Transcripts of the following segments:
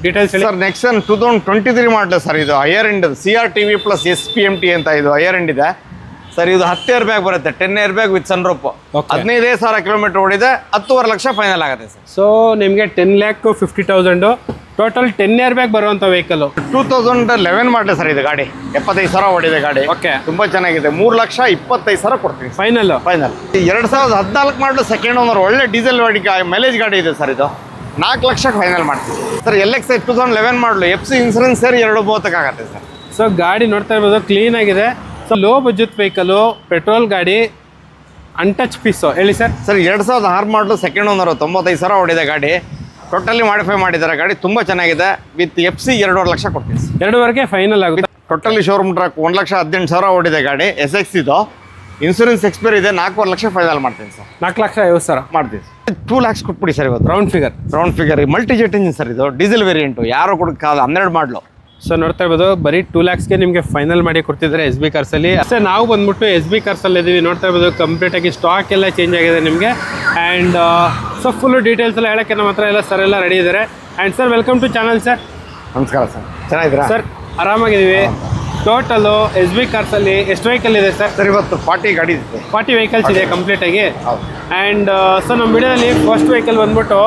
Details sir Nexon 2023 model sir. ಇದು higher end CRTV plus SPMT ಅಂತ ಇದು higher end ಇದೆ ಸರ್. ಇದು 10 ಏರ್ ಬ್ಯಾಗ್ ಬರುತ್ತೆ, 10 air bag with sun roof. 15,000 kilometre ಓಡಿದೆ, 10.5 ಲಕ್ಷ ಫೈನಲ್ ಆಗುತ್ತೆ ಸರ್. ಸೊ ನಿಮಗೆ 10,50,000 ಟೋಟಲ್ 10 ಏರ್ ಬ್ಯಾಗ್ ಬರುವಂಥ ವೆಹಿಕಲ್. 2011 model sir. ಇದು ಗಾಡಿ 75,000 ಓಡಿದೆ ಗಾಡಿ. ಓಕೆ, ತುಂಬಾ ಚೆನ್ನಾಗಿದೆ. 3,25,000 ಕೊಡ್ತೀವಿ ಫೈನಲ್. 2014 ಮಾಡಲ್ ಸೆಕೆಂಡ್ ಓನರ್, ಒಳ್ಳೆ ಡೀಸೆಲ್ ಗಾಡಿ, ಮೈಲೇಜ್ ಗಾಡಿ ಇದೆ ಸರ್. ಇದು 4 ಲಕ್ಷಕ್ಕೆ ಫೈನಲ್ ಮಾಡ್ತೀವಿ ಸರ್. LX 2011 ಮಾಡಲು, FC ಇನ್ಸೂರೆನ್ಸ್ ಸೇರಿ 230 ಆಗುತ್ತೆ ಸರ್. ಸೊ ಗಾಡಿ ನೋಡ್ತಾ ಇರ್ಬೋದು, ಕ್ಲೀನ್ ಆಗಿದೆ. So low budget vehicle, petrol ಗಾಡಿ, ಅನ್ಟಚ್ ಪೀಸು. ಹೇಳಿ ಸರ್. 2006 ಮಾಡಲು ಸೆಕೆಂಡ್ ಓನರು, 95,000 ಓಡಿದೆ ಗಾಡಿ. ಟೋಟಲಿ ಮಾಡಿಫೈ ಮಾಡಿದ್ದಾರೆ ಗಾಡಿ, ತುಂಬ ಚೆನ್ನಾಗಿದೆ. ವಿತ್ FC 2.5 ಲಕ್ಷ ಕೊಡ್ತೀವಿ ಸರ್. 2.5ಗೆ ಫೈನಲ್ ಆಗುತ್ತೆ. ಟೋಟಲಿ ಶೋರೂಮ್ ಟ್ರಕ್ 1,18,000 ಓಡಿದೆ ಗಾಡಿ. SX ಇದು ಇನ್ಸೂರೆನ್ಸ್ ಎಕ್ಸ್ಪೈರ್ ಇದೆ. 4.5 ಲಕ್ಷ ಫೈನಲ್ ಮಾಡ್ತೀನಿ ಸರ್. 4,50,000 ಮಾಡ್ತೀವಿ. 2 lakhs ಕೊಟ್ಬಿಡಿ ಸರ್ ಇವತ್ತು. Round figure multi jet engine sir. ಇದು ಡೀಸೆಲ್ ವೇರಿಯಂಟು, ಯಾರು ಕೊಡೋಕ್ಕಾಗಲ್ಲ. 12 ಮಾಡಲು. ಸೊ ನೋಡ್ತಾ ಇರ್ಬೋದು, ಬರೀ 2 lakhsಗೆ ನಿಮಗೆ ಫೈನಲ್ ಮಾಡಿ ಕೊಡ್ತಿದ್ದಾರೆ SB ಕಾರ್ಸಲ್ಲಿ. ಅಷ್ಟೇ ನಾವು ಬಂದ್ಬಿಟ್ಟು SB ಕಾರ್ಸಲ್ಲಿ ಇದ್ದೀವಿ. ನೋಡ್ತಾ ಇರ್ಬೋದು, ಕಂಪ್ಲೀಟಾಗಿ ಸ್ಟಾಕ್ ಎಲ್ಲ ಚೇಂಜ್ ಆಗಿದೆ ನಿಮಗೆ. ಆ್ಯಂಡ್ ಸೊ ಫುಲ್ ಡೀಟೇಲ್ಸ್ ಎಲ್ಲ ಹೇಳೋಕ್ಕೆ ನಮ್ಮ ಹತ್ರ ಎಲ್ಲ ಸರ್ ಎಲ್ಲ ರೆಡಿ ಇದ್ದಾರೆ. And sir, welcome to channel sir. ನಮಸ್ಕಾರ ಸರ್, ಚೆನ್ನಾಗಿದ್ದೀರಾ ಸರ್? ಆರಾಮಾಗಿದ್ದೀವಿ. ಟೋಟಲು SB ಕಾರ್ಸಲ್ಲಿ ಎಷ್ಟು ವೆಹಿಕಲ್ ಇದೆ ಸರ್? ಸರ್ ಇವತ್ತು 40 ಗಾಡಿ ಇದೆ. 40 ವೆಹಿಕಲ್ಸ್ ಇದೆ ಕಂಪ್ಲೀಟಾಗಿ. ಆ್ಯಂಡ್ ಸೊ ನಮ್ಮ ವಿಡಿಯೋದಲ್ಲಿ ಫಸ್ಟ್ ವೆಹಿಕಲ್ ಬಂದ್ಬಿಟ್ಟು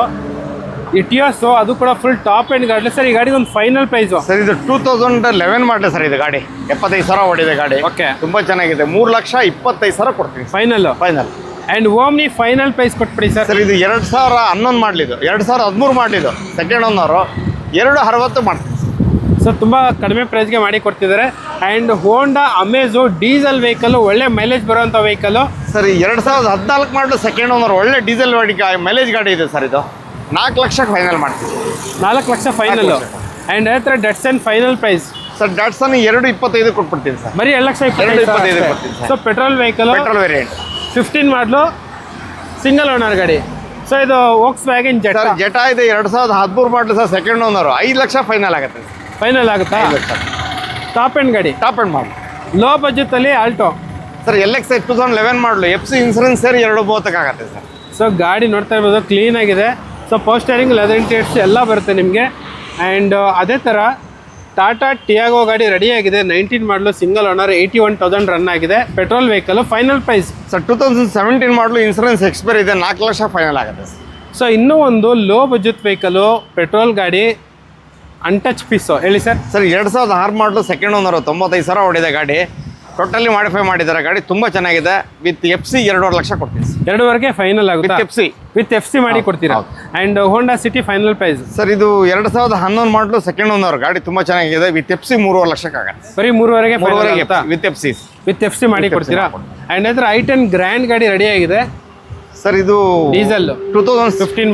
ಇಟಿಯೋಸು, ಅದು ಕೂಡ ಫುಲ್ ಟಾಪ್ ಎಂಡ್ ಗಾಡಿ ಸರ್. ಈ ಗಾಡಿಗೆ ಒಂದು ಫೈನಲ್ ಪ್ರೈಸು ಸರ್, ಇದು 2011 ಮಾಡಲ್ ಸರ್. ಇದು ಗಾಡಿ 75,000 ಓಡಿದೆ ಗಾಡಿ. ಓಕೆ, ತುಂಬ ಚೆನ್ನಾಗಿದೆ. 3,25,000 ಕೊಡ್ತೀವಿ final. And omni final price ಕೊಟ್ಬಿಡಿ ಸರ್. ಸರ್ ಇದು 2011 ಮಾಡಲಿದ್ದು, 2013 ಮಾಡಲಿದ್ದು, ಸೆಕೆಂಡ್ ಓನರು. 260 ಮಾಡ್ತೀವಿ. ಸೊ ತುಂಬ ಕಡಿಮೆ ಪ್ರೈಸ್ಗೆ ಮಾಡಿ ಕೊಡ್ತಿದ್ದಾರೆ. ಆ್ಯಂಡ್ ಹೋಂಡಾ ಅಮೇಜು ಡೀಸೆಲ್ ವೆಹಿಕಲ್, ಒಳ್ಳೆ ಮೈಲೇಜ್ ಬರುವಂಥ ವೆಹಿಕಲ್ ಸರ್. 2014 ಮಾಡಲು ಸೆಕೆಂಡ್ ಓನರ್, ಒಳ್ಳೆ ಡೀಸೆಲ್ ಗಾಡಿ, ಮೈಲೇಜ್ ಗಾಡಿ ಇದೆ ಸರ್. ಇದು 4 ಲಕ್ಷಕ್ಕೆ ಫೈನಲ್ ಮಾಡ್ತೀವಿ. 4 ಲಕ್ಷ ಫೈನಲ್. ಆ್ಯಂಡ್ ಹೇಳ್ತಾರೆ Datsun final price sir. Datsun 225 ಕೊಟ್ಬಿಡ್ತೀನಿ ಸರ್. ಬರೀ 2,25,000 ಕೊಡ್ತೀನಿ sir. So petrol vehicle, petrol variant, 15 ಮಾಡಲು, ಸಿಂಗಲ್ ಓನರ್ ಗಾಡಿ. ಸೊ ಇದು ವೋಕ್ಸ್ ವ್ಯಾಗನ್ ಜೆಟಾ. ಜೆಟಾ ಇದೆ 2013 ಮಾಡಲು sir. Second owner. 5 lakh final ಆಗುತ್ತೆ. ಫೈನಲ್ ಆಗುತ್ತಾ? ಟಾಪ್ ಎಂಡ್ ಗಾಡಿ, ಟಾಪ್ ಎಂಡ್ ಮಾಡಲು. ಲೋ ಬಜೆಟಲ್ಲಿ ಆಲ್ಟೋ ಸರ್. LX 2011 ಮಾಡಲು, FC ಇನ್ಸೂರೆನ್ಸ್ ಸೇರಿ 230 ಆಗುತ್ತೆ ಸರ್. ಸೊ ಗಾಡಿ ನೋಡ್ತಾ ಇರ್ಬೋದು, ಕ್ಲೀನ್ ಆಗಿದೆ. ಸೊ ಪೋಸ್ಟರಿಂಗ್, ಲೆದರ್ ಇಂಟೀರಿಯರ್ಸ್ ಎಲ್ಲ ಬರುತ್ತೆ ನಿಮಗೆ. ಆ್ಯಂಡ್ ಅದೇ ಥರ ಟಾಟಾ ಟಿಯಾಗೋ ಗಾಡಿ ರೆಡಿಯಾಗಿದೆ. 19 ಮಾಡಲು, ಸಿಂಗಲ್ ಓನರ್, 81,000 ರನ್ ಆಗಿದೆ. Petrol vehicle, final price sir 2017 model, insurance expire ಇದೆ. 4 ಲಕ್ಷ ಫೈನಲ್ ಆಗುತ್ತೆ ಸರ್. ಸೊ ಇನ್ನೂ ಒಂದು ಲೋ ಬಜೆಟ್ ವೆಹಿಕಲು, ಪೆಟ್ರೋಲ್ ಗಾಡಿ, ಅನ್ಟಚ್ ಪೀಸು. ಹೇಳಿ sir. Sir 2006 model, second owner, 95,000 ಓಡಿದೆ ಗಾಡಿ. ಟೋಟಲಿ ಮಾಡಿಫೈ ಮಾಡಿದ್ದಾರೆ ಗಾಡಿ, ತುಂಬ ಚೆನ್ನಾಗಿದೆ. ವಿತ್ FC 2.5 ಲಕ್ಷ ಕೊಡ್ತೀವಿ. 2.5ಗೆ ಫೈನಲ್ ಆಗುತ್ತೆ. ವಿತ್ FC ಮಾಡಿ ಕೊಡ್ತೀರಾ? And Honda City final price sir. ಇದು 2011 ಮಾಡಲು, ಸೆಕೆಂಡ್ ಓನರ್ ಗಾಡಿ, ತುಂಬ ಚೆನ್ನಾಗಿದೆ. ವಿತ್ FC 3.5 ಲಕ್ಷಕ್ಕೆ ಆಗುತ್ತೆ. ಬರೀ 3.5ಗೆ ವಿತ್ FC ಮಾಡಿ ಕೊಡ್ತೀರಾ? ಆ್ಯಂಡ್ ಅದ್ರ I10 ಗ್ರ್ಯಾಂಡ್ ಗಾಡಿ ರೆಡಿ ಆಗಿದೆ ಸರ್. ಇದು ಡೀಸೆಲ್ 2015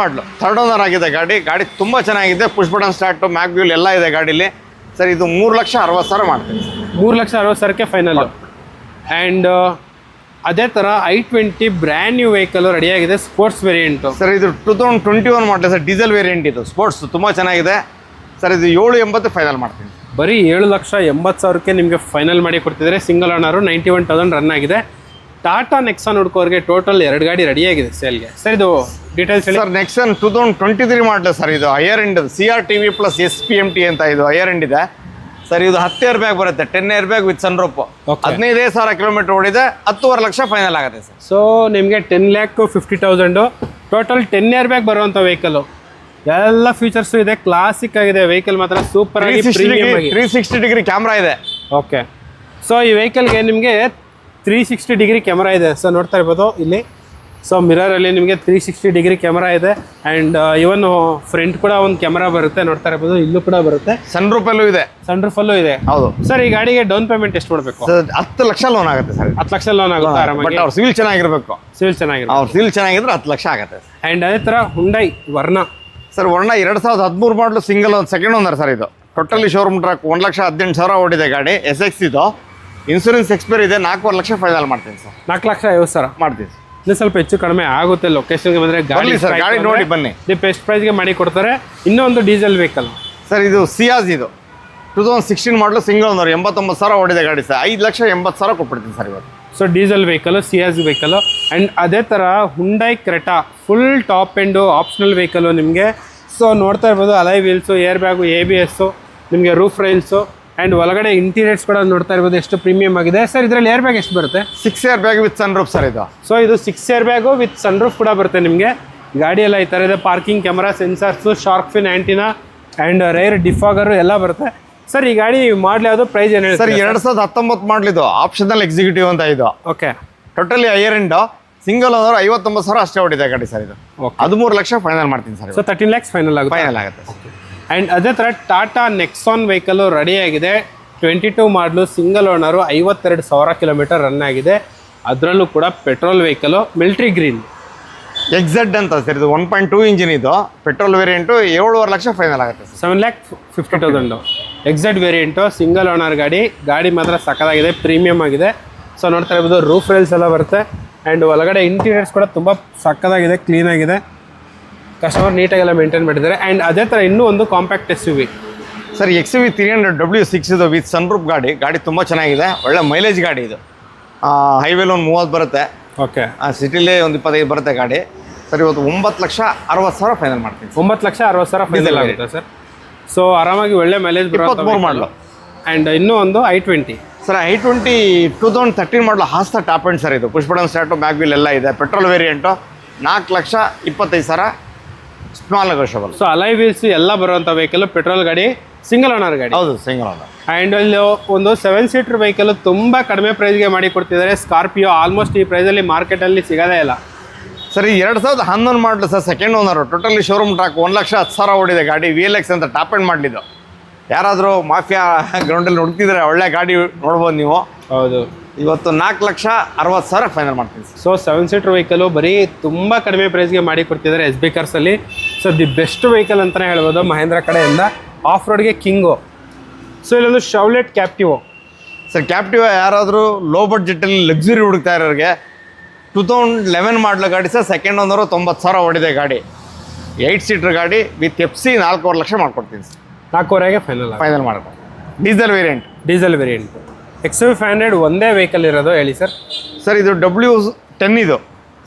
ಮಾಡಲು, ಥರ್ಡ್ ಓನರ್ ಆಗಿದೆ ಗಾಡಿ. ಗಾಡಿ ತುಂಬ ಚೆನ್ನಾಗಿದೆ. ಪುಷ್ ಬಟನ್ ಸ್ಟಾರ್ಟು, ಮ್ಯಾಗ್ ವ್ಯೂಲ್ ಎಲ್ಲ ಇದೆ ಗಾಡೀಲಿ ಸರ್. ಇದು 3,60,000 ಮಾಡ್ತೀನಿ. 3,60,000ಕ್ಕೆ ಫೈನಲ್. ಆ್ಯಂಡ್ ಅದೇ ಥರ I20 ಬ್ರ್ಯಾಂಡ್ ನ್ಯೂ ವೆಹಿಕಲ್ ರೆಡಿಯಾಗಿದೆ, ಸ್ಪೋರ್ಟ್ಸ್ ವೇರಿಯಂಟು ಸರ್. ಇದು 2021 ಮಾಡಲಿ ಸರ್. ಡೀಸೆಲ್ ವೇರಿಯಂಟ್ ಇದು, ಸ್ಪೋರ್ಟ್ಸ್, ತುಂಬ ಚೆನ್ನಾಗಿದೆ ಸರ್. ಇದು 780 ಫೈನಲ್ ಮಾಡ್ತೀನಿ. ಬರೀ 7,80,000ಕ್ಕೆ ನಿಮಗೆ ಫೈನಲ್ ಮಾಡಿ ಕೊಡ್ತಿದ್ದಾರೆ. ಸಿಂಗಲ್ ಓನರು, 91,000 ರನ್ ಆಗಿದೆ. ಟಾಟಾ ನೆಕ್ಸಾನ್ ಹುಡ್ಕೋರಿಗೆ ಟೋಟಲ್ 2 ಗಾಡಿ ರೆಡಿಯಾಗಿದೆ ಸೇಲ್ಗೆ. ಸರ್ ಇದು ಡೀಟೇಲ್ಸ್ ಹೇಳಿ. Sir Nexon 2023 model sir. ಇದು higher end CRTV plus SPMT ಅಂತ ಇದು ಹೈಯರ್ ಎಂಡ್ ಇದೆ ಸರ್. ಇದು 10 ಏರ್ ಬ್ಯಾಗ್ ಬರುತ್ತೆ, 10 air bag with sun roof. 15,000 kilometre ಓಡಿದೆ, 10.5 ಲಕ್ಷ ಫೈನಲ್ ಆಗುತ್ತೆ ಸರ್. ಸೊ ನಿಮಗೆ 10,50,000 ಟೋಟಲ್ 10 ಏರ್ ಬ್ಯಾಗ್ ಬರುವಂಥ ವೆಹಿಕಲ್. ಎಲ್ಲ ಫೀಚರ್ಸು ಇದೆ, ಕ್ಲಾಸಿಕ್ ಆಗಿದೆ ವೆಹಿಕಲ್ ಮಾತ್ರ. ಸೂಪರ್ ಆಗಿ 360 ಡಿಗ್ರಿ ಕ್ಯಾಮ್ರಾ ಇದೆ. ಓಕೆ, ಸೊ ಈ ವೆಹಿಕಲ್ಗೆ ನಿಮಗೆ 360 ಡಿಗ್ರಿ ಕ್ಯಾಮ್ರಾ ಇದೆ. ಸೊ ನೋಡ್ತಾ ಇರ್ಬೋದು ಇಲ್ಲಿ. ಸೊ ಮಿರರಲ್ಲಿ ನಿಮಗೆ 360 ಡಿಗ್ರಿ ಕ್ಯಾಮ್ರಾ ಇದೆ. ಆ್ಯಂಡ್ ಇವನ್ ಫ್ರಂಟ್ ಕೂಡ ಒಂದು ಕ್ಯಾಮ್ರಾ ಬರುತ್ತೆ, ನೋಡ್ತಾ ಇರ್ಬೋದು. ಇಲ್ಲೂ ಕೂಡ ಬರುತ್ತೆ. ಸನ್ ರೂಫಲ್ಲೂ ಇದೆ. ಇದೆ. ಹೌದು ಸರ್. ಈ ಗಾಡಿಗೆ ಡೌನ್ ಪೇಮೆಂಟ್ ಎಷ್ಟು ಮಾಡಬೇಕು? 10 ಲಕ್ಷ ಲೋನ್ ಆಗುತ್ತೆ ಸರ್. 10 ಲಕ್ಷ ಲೋನ್ ಆಗುತ್ತೆ ಆರಾಮಾಗಿ. ಬಟ್ ಅವ್ರು ಸಿವಿಲ್ ಚೆನ್ನಾಗಿರ್ಬೇಕು. ಅವ್ರು ಸಿವಿಲ್ ಚೆನ್ನಾಗಿದ್ರೆ 10 ಲಕ್ಷ ಆಗುತ್ತೆ. ಆ್ಯಂಡ್ ಅದೇ ಥರ ಹುಂಡೈ ವರ್ಣ ಸರ್. ವರ್ಣ 2013 ಮಾಡಲು, ಸಿಂಗಲ್ ಸೆಕೆಂಡ್ ಓನರ್ ಸರ್. ಇದು ಟೋಟಲಿ ಶೋರೂಮ್ ಟ್ರಕ್, 1,18,000 ಓಡಿದೆ ಗಾಡಿ. SX ಇದು ಇನ್ಸೂರೆನ್ಸ್ ಎಕ್ಸ್ಪೈರ್ ಇದೆ. 4.5 ಲಕ್ಷ ಫೈನಲ್ ಮಾಡ್ತೀನಿ ಸರ್. 4,50,000 ಮಾಡ್ತೀನಿ. ಇನ್ನೂ ಸ್ವಲ್ಪ ಹೆಚ್ಚು ಕಡಿಮೆ ಆಗುತ್ತೆ ಲೊಕೇಶನ್ಗೆ ಬಂದರೆ. ಗಾಡಿ ನೋಡಿ ಬನ್ನಿ, ಬೆಸ್ಟ್ ಪ್ರೈಸ್ಗೆ ಮಾಡಿ ಕೊಡ್ತಾರೆ. ಇನ್ನೊಂದು ಡೀಸೆಲ್ ವೆಹಿಕಲ್ ಸರ್. ಇದು ಸಿಯಾಜ್, ಇದು 2016 ಮಾಡಲು, ಸಿಂಗಲ್ ಓನರ್, 89,000 ಓಡಿದೆ ಗಾಡಿ ಸರ್. 5,80,000 ಕೊಟ್ಬಿಡ್ತೀನಿ ಸರ್ ಇವತ್ತು. So diesel vehicle, ಸಿಯಾಜ್ vehicle. And ಅದೇ ಥರ Hyundai Creta full top end optional vehicle ನಿಮಗೆ. ಸೊ ನೋಡ್ತಾ ಇರ್ಬೋದು ಅಲೈ ವೀಲ್ಸು, ಏರ್ ಬ್ಯಾಗು, ABS, ನಿಮಗೆ ರೂಫ್ ರೈಲ್ಸು ಆ್ಯಂಡ್ ಒಳಗಡೆ ಇಂಟೀರಿಯರ್ಸ್ ಕೂಡ ನೋಡ್ತಾ ಇರ್ಬೋದು ಎಷ್ಟು ಪ್ರೀಮಿಯಮ್ ಆಗಿದೆ. ಸರ್ ಇದರಲ್ಲಿ ಏರ್ ಬ್ಯಾಗ್ ಎಷ್ಟು ಬರುತ್ತೆ? 6 air bag with sunroof sir ಇದು. ಸೊ ಇದು 6 air bag with sunroof ಕೂಡ ಬರುತ್ತೆ ನಿಮಗೆ. ಗಾಡಿ ಎಲ್ಲ ಈ ಥರ ಇದೆ, parking camera, sensors, shark fin antenna and rear defogger ಎಲ್ಲ ಬರುತ್ತೆ. ಸರ್ ಈ ಗಾಡಿ ಮಾಡಲಿ ಯಾವುದು ಪ್ರೈಸ್ ಏನು ಹೇಳಿ ಸರ್? 2019 ಮಾಡಲಿದ್ದು, ಆಪ್ಷನಲ್ ಎಕ್ಸಿಕ್ಯೂಟಿವ್ ಅಂತ ಇದು. Okay, totally higher end, single owner 59,000 ಅಷ್ಟೇ ಹೊಡಿದೆ ಗಾಡಿ ಸರ್ ಇದು. 13 ಲಕ್ಷ ಫೈನಲ್ ಮಾಡ್ತೀನಿ ಸರ್. ಸೊ 13 lakhs ಫೈನಲ್ ಆಗುತ್ತೆ. ಫೈನಲ್ ಆಗುತ್ತೆ. ಆ್ಯಂಡ್ ಅದೇ ಥರ ಟಾಟಾ ನೆಕ್ಸಾನ್ ವೆಹಿಕಲ್ಲು ರೆಡಿ ಆಗಿದೆ. 22 ಮಾಡಲು, ಸಿಂಗಲ್ ಓನರು, 52,000 ಕಿಲೋಮೀಟರ್ ರನ್ ಆಗಿದೆ. ಅದರಲ್ಲೂ ಕೂಡ petrol vehicle, military green XZ ಅಂತ ಸರ್ ಇದು. 1.2 ಇಂಜಿನ್ ಇದು, ಪೆಟ್ರೋಲ್ ವೇರಿಯಂಟು. 7.5 ಲಕ್ಷ ಫೈನಲ್ ಆಗುತ್ತೆ sir. 7,50,000 XZ variant, single owner ಗಾಡಿ. ಗಾಡಿ ಮಾತ್ರ ಸಕ್ಕತ್ತಾಗಿದೆ, ಪ್ರೀಮಿಯಮ್ ಆಗಿದೆ. ಸೊ ನೋಡ್ತಾ ಇರ್ಬೋದು ರೂಫ್ ರೈಲ್ಸ್ ಎಲ್ಲ ಬರುತ್ತೆ ಆ್ಯಂಡ್ ಒಳಗಡೆ ಇಂಟೀರಿಯರ್ಸ್ ಕೂಡ ತುಂಬ ಸಕ್ಕತ್ತಾಗಿದೆ, ಕ್ಲೀನಾಗಿದೆ. ಕಸ್ಟಮರ್ ನೀಟಾಗೆಲ್ಲ ಮೇಂಟೈನ್ ಮಾಡಿದ್ದಾರೆ. ಆ್ಯಂಡ್ ಅದೇ ಥರ ಇನ್ನೂ ಒಂದು compact SUV sir, XUV 300W6 ಇದು ವಿತ್ ಸನ್ರೂಫ್ ಗಾಡಿ. ಗಾಡಿ ತುಂಬ ಚೆನ್ನಾಗಿದೆ, ಒಳ್ಳೆ ಮೈಲೇಜ್ ಗಾಡಿ ಇದು. ಹೈವೇಲಿ ಒಂದು 30 ಬರುತ್ತೆ, ಓಕೆ, ಸಿಟಿಲೇ ಒಂದು 25 ಬರುತ್ತೆ ಗಾಡಿ. ಸರ್ ಇವತ್ತು 9,60,000 ಫೈನಲ್ ಮಾಡ್ತೀನಿ. 9,60,000 ಫೈನಲ್ ಆಗುತ್ತೆ ಸರ್. ಸೊ ಆರಾಮಾಗಿ ಒಳ್ಳೆ ಮೈಲೇಜ್ 23 ಮಾಡಲು. ಆ್ಯಂಡ್ ಇನ್ನೂ ಒಂದು i20 ಸರ್. i20 2013 ಮಾಡಲು ಹಾಸ್ತ ಟಾಪ್ ಎಂಡ್ ಸರ್ ಇದು. Push button start, back wheel ಎಲ್ಲ ಇದೆ. Petrol variant. 4,25,000 small negotiable. So ಅಲೈ wheels ಎಲ್ಲ ಬರುವಂಥ ವೆಹಿಕಲ್, ಪೆಟ್ರೋಲ್ ಗಾಡಿ, ಸಿಂಗಲ್ ಓನರ್ ಗಾಡಿ. ಹೌದು, ಸಿಂಗಲ್ ಓನರ್. ಆ್ಯಂಡ್ ಇಲ್ಲಿ ಒಂದು 7 ಸೀಟರ್ ವೆಹಿಕಲ್ ತುಂಬ ಕಡಿಮೆ ಪ್ರೈಸ್ಗೆ ಮಾಡಿ ಕೊಡ್ತಿದ್ದಾರೆ. ಸ್ಕಾರ್ಪಿಯೋ ಆಲ್ಮೋಸ್ಟ್ ಈ ಪ್ರೈಸಲ್ಲಿ ಮಾರ್ಕೆಟಲ್ಲಿ ಸಿಗೋದೇ ಇಲ್ಲ. ಸರಿ, 2011 ಮಾಡಲು sir, second owner. Totally showroom track. 1,10,000 ಓಡಿದೆ ಗಾಡಿ. VLX ಅಂತ ಟಾಪ್ ಎಂಡ್ ಮಾಡಲಿದ್ದು. ಯಾರಾದರೂ ಮಾಫಿಯಾ ಗ್ರೌಂಡಲ್ಲಿ ಹುಡುಕ್ತಿದ್ರೆ ಒಳ್ಳೆ ಗಾಡಿ ನೋಡ್ಬೋದು ನೀವು. ಹೌದು, ಇವತ್ತು 4,60,000 ಫೈನಲ್ ಮಾಡ್ತೀನಿ ಸರ್. ಸೊ 7 ಸೀಟರ್ ವೆಹಿಕಲು ಬರೀ ತುಂಬ ಕಡಿಮೆ ಪ್ರೈಸ್ಗೆ ಮಾಡಿ ಕೊಡ್ತಿದ್ದಾರೆ SB ಕಾರ್ಸಲ್ಲಿ. ಸೊ ದಿ ಬೆಸ್ಟ್ ವೆಹಿಕಲ್ ಅಂತಲೇ ಹೇಳ್ಬೋದು ಮಹೇಂದ್ರ ಕಡೆಯಿಂದ. ಆಫ್ ರೋಡ್ಗೆ ಕಿಂಗು. ಸೊ ಇಲ್ಲೊಂದು ಶೌಲೆಟ್ ಕ್ಯಾಪ್ಟಿವೋ ಸರ್. ಕ್ಯಾಪ್ಟಿವ್ ಯಾರಾದರೂ ಲೋ ಬಡ್ಜೆಟಲ್ಲಿ ಲಕ್ಸುರಿ ಹುಡುಕ್ತಾ ಇರೋರಿಗೆ 2011 ಮಾಡಲು ಗಾಡಿ ಸರ್. ಸೆಕೆಂಡ್ ಓನರು 90,000 ಓಡಿದೆ ಗಾಡಿ. 8 ಸೀಟರ್ ಗಾಡಿ ವಿತ್ FC 4.5 ಲಕ್ಷ ಮಾಡ್ಕೊಡ್ತೀನಿ ಸರ್. 4.5 ಫೈನಲ್ ಮಾಡ್ಕೊಂಡು. Diesel variant. XUV 500 ಒಂದೇ ವೆಹಿಕಲ್ ಇರೋದು ಹೇಳಿ ಸರ್. ಸರ್ ಇದು W10 ಇದು.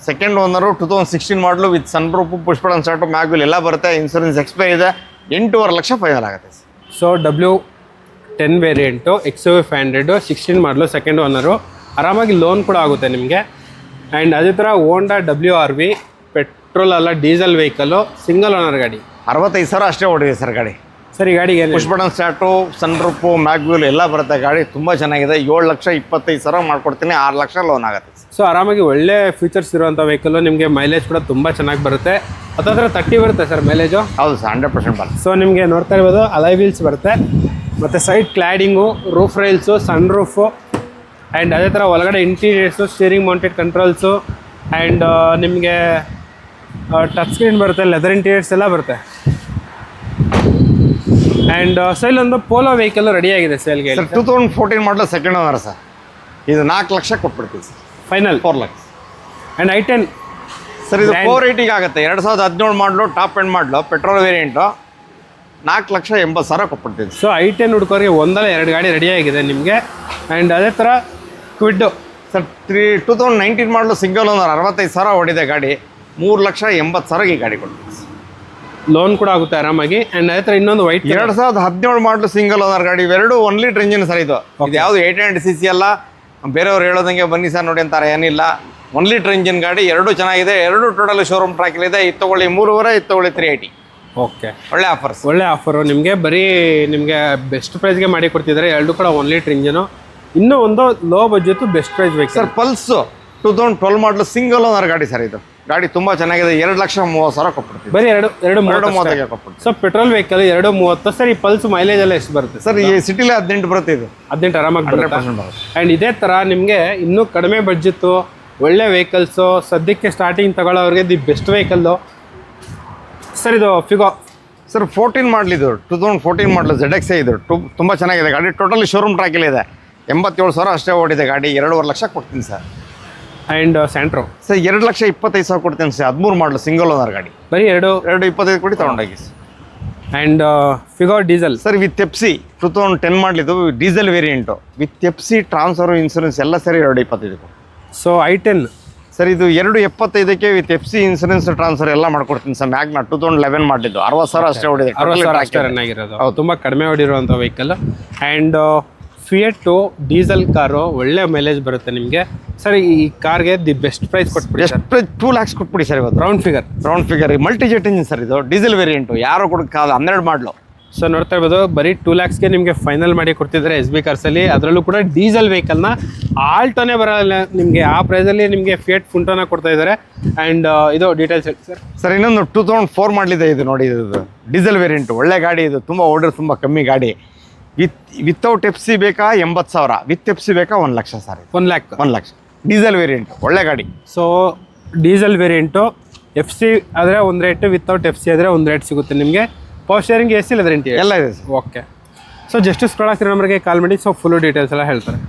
ಸೆಕೆಂಡ್ ಓನರು 2016 ಮಾಡಲು with sunroof, push button start, mag wheel ಎಲ್ಲ ಬರುತ್ತೆ. ಇನ್ಸೂರೆನ್ಸ್ ಎಕ್ಸ್ಪೈರ್ ಇದೆ. 8.5 ಲಕ್ಷ ಫೈನಲ್ ಆಗುತ್ತೆ sir. So W10 variant, XUV 500, 16 ಮಾಡಲು, ಸೆಕೆಂಡ್ ಓನರು. ಆರಾಮಾಗಿ ಲೋನ್ ಕೂಡ ಆಗುತ್ತೆ ನಿಮಗೆ. ಆ್ಯಂಡ್ ಅದೇ ಥರ ಹೋಂಡಾ WRV ಪೆಟ್ರೋಲ್ ಅಲ್ಲ, ಡೀಸೆಲ್ ವೆಹಿಕಲ್ಲು, ಸಿಂಗಲ್ ಓನರ್ ಗಾಡಿ. 65,000 ಅಷ್ಟೇ ಓಡಿದೆ ಸರ್ ಗಾಡಿ. ಸರ್ ಈ ಗಾಡಿಗೆ push button start, sunroof, mag wheel ಎಲ್ಲ ಬರುತ್ತೆ. ಗಾಡಿ ತುಂಬ ಚೆನ್ನಾಗಿದೆ. 7,25,000 ಮಾಡ್ಕೊಡ್ತೀನಿ. 6 ಲಕ್ಷ ಲೋನ್ ಆಗುತ್ತೆ. ಸೊ ಆರಾಮಾಗಿ ಒಳ್ಳೆ ಫೀಚರ್ಸ್ ಇರುವಂಥ ವೆಹಿಕಲ್ಲು. ನಿಮಗೆ ಮೈಲೇಜ್ ಕೂಡ ತುಂಬ ಚೆನ್ನಾಗಿ ಬರುತ್ತೆ. ಹತ್ತಿರ 30 ಬರುತ್ತೆ ಸರ್ ಮೈಲೇಜು. ಹೌದು ಸರ್, 100% ಬರುತ್ತೆ. ಸೊ ನಿಮಗೆ ನೋಡ್ತಾ ಇರ್ಬೋದು ಅಲೈ ವೀಲ್ಸ್ ಬರುತ್ತೆ, ಮತ್ತು side cladding, roof rails, sunroof and ಅದೇ ಥರ ಒಳಗಡೆ interiors, steering mounted controls and ನಿಮಗೆ ಟಚ್ ಸ್ಕ್ರೀನ್ ಬರುತ್ತೆ, ಲೆದರ್ ಇಂಟೀರಿಯರ್ಸ್ ಎಲ್ಲ ಬರುತ್ತೆ. ಆ್ಯಂಡ್ ಸೊ ಇಲ್ಲೊಂದು ಪೋಲೋ ವೆಹಿಕಲ್ ರೆಡಿಯಾಗಿದೆ ಸೇಲ್ಗೆ. ಸರ್ 2014 ಮಾಡಲು ಸೆಕೆಂಡ್ ಓನರ್ ಸರ್. ಇದು 4 ಲಕ್ಷ ಕೊಟ್ಬಿಡ್ತೀವಿ sir. Final 4 lakh. And i10 sir ಇದು 480 ಆಗುತ್ತೆ. 2017 model, top end model, petrol variant. 4,80,000 ಕೊಟ್ಬಿಡ್ತೀವಿ. ಸೊ i10 ಹುಡುಕೋರಿಗೆ 1-2 ಗಾಡಿ ರೆಡಿಯಾಗಿದೆ ನಿಮಗೆ. ಆ್ಯಂಡ್ ಅದೇ ಥರ ಕ್ವಿಡ್ಡು ಸರ್ 2019 ಮಾಡಲು, ಸಿಂಗಲ್ ಓನರ್, 65,000 ಓಡಿದೆ ಗಾಡಿ. 3,80,000 ಈ ಗಾಡಿ ಕೊಡ್ತೀವಿ. ಲೋನ್ ಕೂಡ ಆಗುತ್ತೆ ಆರಾಮಾಗಿ. ಆ್ಯಂಡ್ ಅದೇ ಥರ ಇನ್ನೊಂದು ವೈಟ್ 2017 ಮಾಡಲು, ಸಿಂಗಲ್ ಓನರ್ ಗಾಡಿ. ಇವೆರಡು 1 ಲೀಟರ್ ಇಂಜಿನ್ ಸರ್ ಇದು. ಇದು ಯಾವುದು 800cc ಅಲ್ಲ. ಬೇರೆಯವ್ರು ಹೇಳೋದಂಗೆ ಬನ್ನಿ ಸರ್ ನೋಡಿ ಅಂತಾರೆ, ಏನಿಲ್ಲ. 1 ಲೀಟರ್ ಇಂಜಿನ್ ಗಾಡಿ. ಎರಡೂ ಚೆನ್ನಾಗಿದೆ. ಎರಡು ಟೋಟಲ್ ಶೋರೂಮ್ ಟ್ರ್ಯಾಕಲ್ಲಿದೆ. ಇದು ತೊಗೊಳ್ಳಿ 3.5, ಇದು ತೊಗೊಳ್ಳಿ 380. ಓಕೆ, ಒಳ್ಳೆ ಆಫರ್ಸ್. ಒಳ್ಳೆ ಆಫರು ನಿಮಗೆ. ಬರೀ ನಿಮಗೆ ಬೆಸ್ಟ್ ಪ್ರೈಸ್ಗೆ ಮಾಡಿ ಕೊಡ್ತಿದ್ದಾರೆ. ಎರಡು ಕೂಡ 1 ಲೀಟರ್ ಇಂಜಿನು. ಇನ್ನೂ ಒಂದು ಲೋ ಬಜೆಟ್ ಬೆಸ್ಟ್ ಪ್ರೈಸ್ ಬೇಕು ಸರ್. ಪಲ್ಸು 2012 ಮಾಡಲು, ಸಿಂಗಲ್ ಓನರ್ ಗಾಡಿ ಸರ್ ಇದು. ಗಾಡಿ ತುಂಬ ಚೆನ್ನಾಗಿದೆ. 2,30,000 ಕೊಟ್ಬಿಡ್ತೀವಿ. ಬರೀ 2,30,000 ಕೊಟ್ಬಿಡ್ತೀವಿ. So petrol vehicle 2,30. ಸರ್ ಈ ಪಲ್ಸ್ ಮೈಲೇಜ್ ಎಲ್ಲ ಎಷ್ಟು ಬರುತ್ತೆ ಸರ್? ಈ ಸಿಟಿಲಿ 18 ಬರುತ್ತೆ. ಇದು 18 ಆರಾಮಾಗಿ ಬರುತ್ತೆ. 100% ಬರುತ್ತೆ. ಆ್ಯಂಡ್ ಇದೇ ಥರ ನಿಮಗೆ ಇನ್ನೂ ಕಡಿಮೆ ಬಡ್ಜೆಟ್ಟು ಒಳ್ಳೆ ವೆಹಿಕಲ್ಸು ಸದ್ಯಕ್ಕೆ ಸ್ಟಾರ್ಟಿಂಗ್ ತಗೊಳ್ಳೋರಿಗೆ ದಿ ಬೆಸ್ಟ್ ವೆಹಿಕಲ್ಲು ಸರ್. ಇದು ಫಿಗೋ ಸರ್ 14 ಮಾಡಲಿದ್ದು. 2014 ಮಾಡಲು ZX ಇದು. ತುಂಬ ಚೆನ್ನಾಗಿದೆ ಗಾಡಿ. Totally showroom ಟ್ರ್ಯಾಕಲ್ಲಿದೆ. 87,000 ಅಷ್ಟೇ ಓಡಿದೆ ಗಾಡಿ. 2.5 ಲಕ್ಷ ಕೊಡ್ತೀನಿ ಸರ್. ಆ್ಯಂಡ್ ಸ್ಯಾಂಟ್ರೋ ಸರ್ 2,25,000 ಕೊಡ್ತೀನಿ ಸರ್. 13 ಮಾಡಲು, ಸಿಂಗಲ್ ಓನರ್ ಗಾಡಿ. ಬರೀ 2,25 ಕೊಡಿ ತೊಗೊಂಡೋಗಿ sir. And Figo diesel sir with FC 2010 ಮಾಡಲಿದ್ದು. Diesel variant with FC, transfer, insurance ಎಲ್ಲ ಸೇರಿ 2,25. ಸೊ i10 ಸರ್ ಇದು 275ಕ್ಕೆ with F C insurance transfer ಎಲ್ಲ ಮಾಡ್ಕೊಡ್ತೀನಿ ಸರ್. ಮ್ಯಾಗ್ನಾ 2011 ಮಾಡಿದ್ದು 60,000 ಅಷ್ಟೇ ಹೊಡಿದೆ. 60,000 ಅಷ್ಟೇ ರನ್ ಆಗಿರೋದು. ತುಂಬ ಕಡಿಮೆ ಹೊಡಿರುವಂಥ ವೆಹಿಕಲ್. ಆ್ಯಂಡ್ ಫಿಯೆಟ್ಟು ಡೀಸೆಲ್ ಕಾರು, ಒಳ್ಳೆ ಮೈಲೇಜ್ ಬರುತ್ತೆ ನಿಮಗೆ. ಸರ್ ಈ ಕಾರ್ಗೆ ದಿ ಬೆಸ್ಟ್ ಪ್ರೈಸ್ ಕೊಟ್ಬಿಡಿ ಸರ್. 2 lakhs ಕೊಟ್ಬಿಡಿ ಸರ್ ಇವತ್ತು. Round figure multi jet engine sir ಇದು, ಡೀಸೆಲ್ ವೇರಿಯಂಟು, ಯಾರು ಕೊಡೋಕ್ಕಾಗಲ್ಲ, 12 ಮಾಡಲು. ಸೊ ನೋಡ್ತಾ ಇರ್ಬೋದು, ಬರೀ 2 lakhsಗೆ ನಿಮಗೆ ಫೈನಲ್ ಮಾಡಿ ಕೊಡ್ತಿದ್ದಾರೆ ಎಸ್ ಬಿ ಕಾರ್ಸಲ್ಲಿ. ಅದರಲ್ಲೂ ಕೂಡ ಡೀಸೆಲ್ ವೆಹಿಕಲ್ನ, ಆಲ್ಟೋನೇ ಬರೋಲ್ಲ ನಿಮಗೆ ಆ ಪ್ರೈಸಲ್ಲಿ. ನಿಮಗೆ ಫಿಯೆಟ್ ಫುಂಟೋನ ಕೊಡ್ತಾ ಇದ್ದಾರೆ. ಆ್ಯಂಡ್ ಇದು ಡೀಟೇಲ್ಸ್ ಹೇಳಿ ಸರ್. ಸರ್ ಇನ್ನೊಂದು 2004 ಮಾಡಲಿದೆ ಇದು ನೋಡಿ. ಇದು ಡೀಸೆಲ್ ವೇರಿಯಂಟು, ಒಳ್ಳೆ ಗಾಡಿ ಇದು, ತುಂಬ ಓಡಿರೋ ತುಂಬ ಕಮ್ಮಿ ಗಾಡಿ. ವಿತೌಟ್ ಎಫ್ ಸಿ ಬೇಕಾ 80,000, ವಿತ್ ಎಫ್ ಸಿ ಬೇಕಾ 1 lakh sir. 1 lakh. 1 lakh diesel variant, ಒಳ್ಳೆ ಗಾಡಿ. So diesel variant F C ಆದರೆ ಒಂದು ರೇಟ್, ವಿತೌಟ್ ಎಫ್ ಸಿ ಆದರೆ ಒಂದು ರೇಟ್ ಸಿಗುತ್ತೆ ನಿಮಗೆ. ಪವರ್ ಶೇರಿಂಗ್ ಎ ಸಿ ಇಲ್ಲ ರೆಂಟಿ ಎಲ್ಲ ಇದೆ sir. Okay. So just scroll ಆಗ್ತಿರೋ ನಂಬರ್ಗೆ ಕಾಲ್ ಮಾಡಿ. ಸೊ ಫುಲ್ ಡೀಟೇಲ್ಸ್ ಎಲ್ಲ ಹೇಳ್ತಾರೆ.